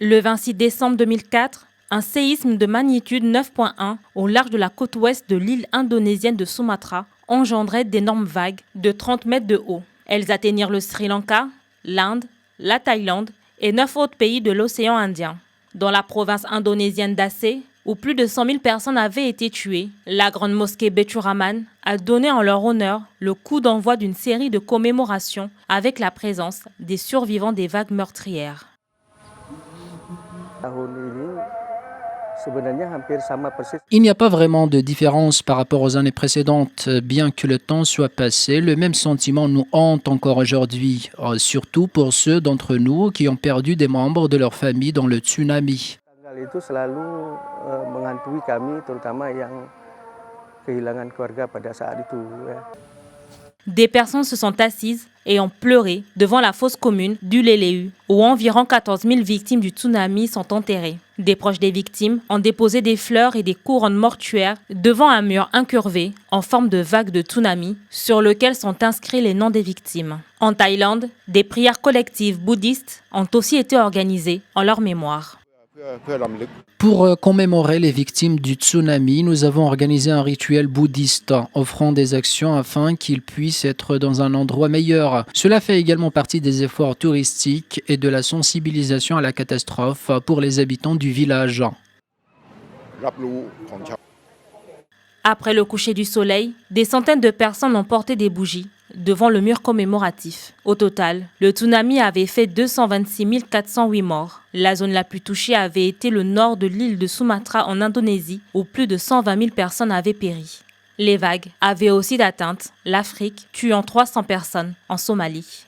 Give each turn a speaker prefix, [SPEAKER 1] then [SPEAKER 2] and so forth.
[SPEAKER 1] Le 26 décembre 2004, un séisme de magnitude 9.1 au large de la côte ouest de l'île indonésienne de Sumatra engendrait d'énormes vagues de 30 mètres de haut. Elles atteignirent le Sri Lanka, l'Inde, la Thaïlande et 9 autres pays de l'océan Indien. Dans la province indonésienne d'Aceh, où plus de 100 000 personnes avaient été tuées, la grande mosquée Baitur Rahman a donné en leur honneur le coup d'envoi d'une série de commémorations avec la présence des survivants des vagues meurtrières.
[SPEAKER 2] Il n'y a pas vraiment de différence par rapport aux années précédentes. Bien que le temps soit passé, le même sentiment nous hante encore aujourd'hui, surtout pour ceux d'entre nous qui ont perdu des membres de leur famille dans le tsunami.
[SPEAKER 1] Des personnes se sont assises et ont pleuré devant la fosse commune d'Ulelehu, où environ 14 000 victimes du tsunami sont enterrées. Des proches des victimes ont déposé des fleurs et des couronnes mortuaires devant un mur incurvé en forme de vague de tsunami sur lequel sont inscrits les noms des victimes. En Thaïlande, des prières collectives bouddhistes ont aussi été organisées en leur mémoire.
[SPEAKER 2] Pour commémorer les victimes du tsunami, nous avons organisé un rituel bouddhiste, offrant des actions afin qu'ils puissent être dans un endroit meilleur. Cela fait également partie des efforts touristiques et de la sensibilisation à la catastrophe pour les habitants du village.
[SPEAKER 1] Après le coucher du soleil, des centaines de personnes ont porté des bougies devant le mur commémoratif. Au total, le tsunami avait fait 226 408 morts. La zone la plus touchée avait été le nord de l'île de Sumatra en Indonésie, où plus de 120 000 personnes avaient péri. Les vagues avaient aussi atteint l'Afrique, tuant 300 personnes en Somalie.